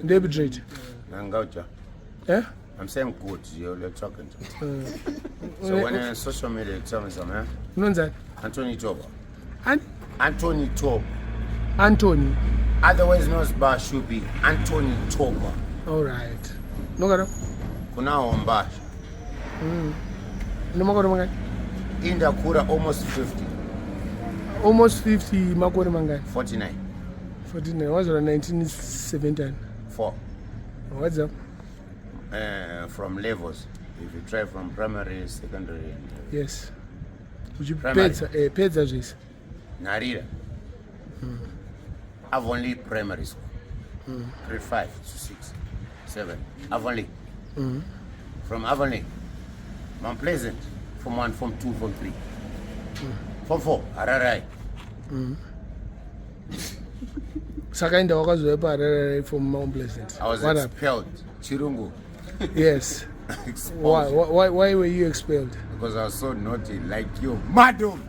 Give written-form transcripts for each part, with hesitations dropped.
Debit rate. Yeah? I'm saying good, you're talking to me. So when you're on social media, tell me something, Nonza. Anthony Toba. Anthony Toba. Anthony. Otherwise known as Bashubi. Anthony Toba. Alright. Nogaro? Kuna Mbare. No makore mangai? Inda Kuda almost 50. Almost 50 makore mangai? 49. 49. Was around 1970. 4. What's up? From levels. If you try from primary, secondary. Yes. Would you pay this? Narira. I've only primary school. Grade 5 to 6, 7. I've only. From Avonlea. Mount Pleasant. From 1, from 2, from 3. From 4. Ararai. Sakainda wakazoepa Ararai from Mount Pleasant. I was expelled. Chirungu. Yes. Why were you expelled? Because I was so naughty, like you. Mado!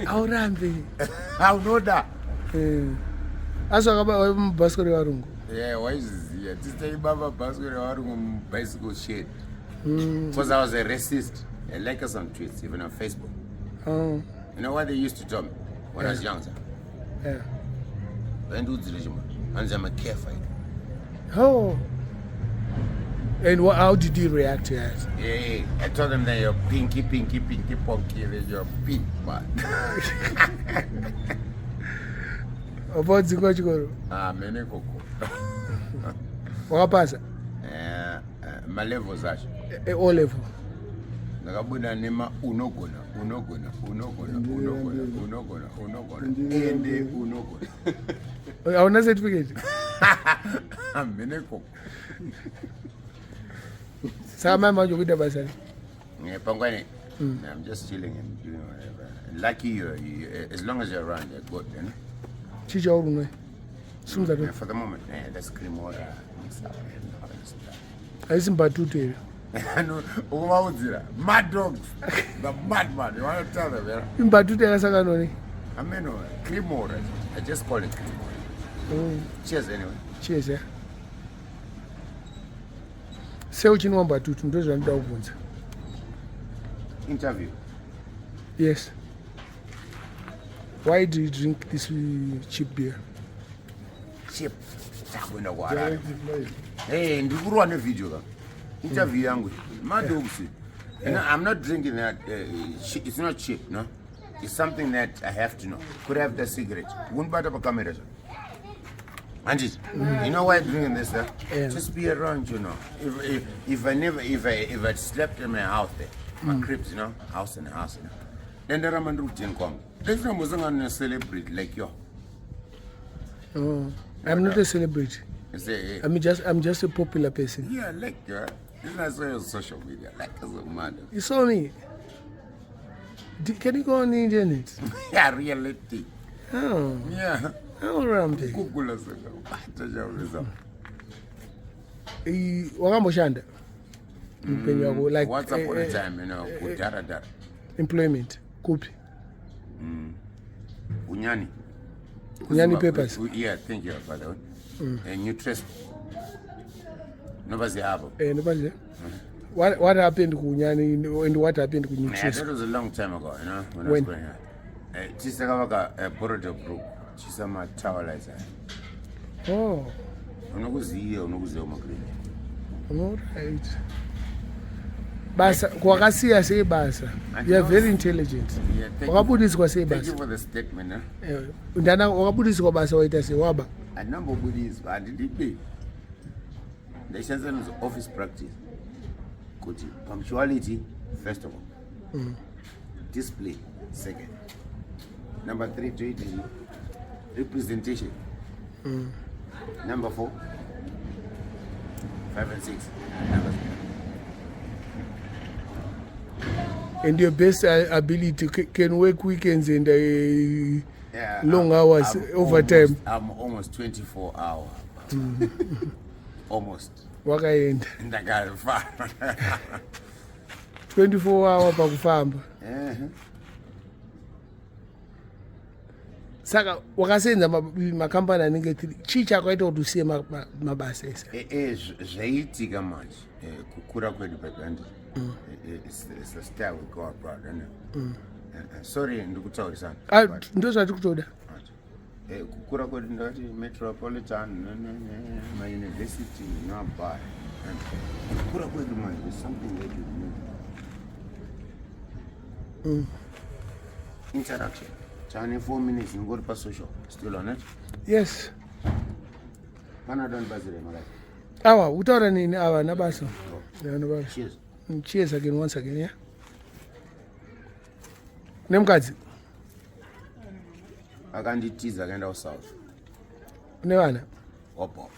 How rambi? How know that? Aswakaba baskori warungu. Yeah, why is this here? This day Baba baskori warungu bicycle shit. Because I was a racist. I like us on tweets, even on Facebook. Oh. You know what they used to tell me when I was young? Yeah. When do the regime? I'm a care fighter. Oh. And how did you react to that? Yeah, I told them that you're pinky, punky, you're pink, man. About Zikochikoro? Mene koko. Wakapasa? My levels are. All level. Nakabuda nema unogona. Ende unogona. Hauna certificate? Mene koko. Sama majo kuda basari. Pangwane. I'm just chilling and doing whatever. Lucky you, as long as you're around, you're good, you know. Chicha urunwe. Sumza do. For the moment, let's cream water. Aisimbatutu. No, Wedzera. Mad dogs. The madman. You want to tell them, yeah? Imbatutu yakasaka noni. I mean, cream water. I just call it cream water. Cheers anyway. Cheers, yeah. Say uchinwa mbatutu ndo zvandoda kubvunza. Interview. Yes. Why do you drink this cheap beer? Cheap. Hey, ndikurwa ne video ka. Interview yangu. Mado kusi. You know, I'm not drinking that. It's not cheap, no. It's something that I have to know. Could I have the cigarette? Wouldn't butter for camera. Anjit, you know why I'm drinking this? Yeah. Just be around, you know. If I slept in my house there, my cribs, you know, house and house, you know. Then there are man routine come. There's no person gonna celebrate like you. Oh, I'm not a celebrity. I'm just a popular person. Yeah, like you. This is not so on social media, like as a man. You saw me. Can you go on the internet? Yeah, reality. Oh. Yeah. How rambi? Kukula saka. Wakamboshanda. Like once upon a time, you know, kudara. Employment. Kupi. Unyani papers. Yeah, thank you for that one. And you trust. Nobody's have. Nobody. What happened to Unyani and what happened to Nutrition? That was a long time ago, you know, when I was going here. Chisakavaka borrowed a group. Chisama towelizer. Oh. Unokuziyo Magribhi. All right. Basa, kwakasiya say basa. You are very intelligent. Yeah, Wakabudiswa say basa. Thank you for the statement, huh? Ndana wakabudiswa basa waita say waba. A number of Buddhists, but did it be? The essence of office practice. Punctuality, first of all. Display, second. Number 3, trading. Representation. Number 4, 5 and 6. And your best ability can work weekends and long hours overtime. I'm almost 24 hours. Almost. Wakaenda. Ndakafamba. 24 hours pakufamba. saka wakasenza makambani anenge chii chakaita kuti usiye mabasa ese zvaiitika manje kukura kwedu pekandi it's the style we go abroad sorry ndikutaurisana ndo zvati kutoda kukura kwedu ndakati metropolitan mauniversity nabaya kukura kwedu manje is something that you know interaction chane 4 minutes ngori pa social still on it yes kana don bazire malaki awa utaura nini awa nabasa cheers cheers again once again yeah nemukadzi akanditiza akaenda kusouth une vana opo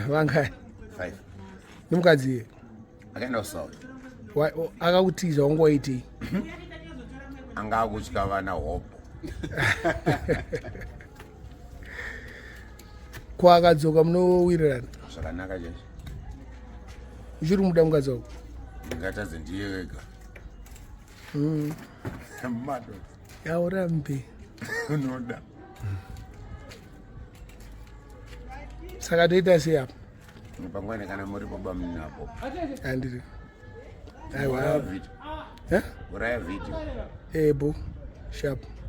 vangani 5 nemukadzi iye akaenda kusouth akakutiza wangoiti anga akutya vana hopo kwaakadzoka munowirirana zvakanaka chaizvo uchiri muda mukadzi wako ndingatadze ndiye wega Mado yaurambe unoda saka toita sei apa pangwani kana muri baba munapo handiri uraya video ebo sharp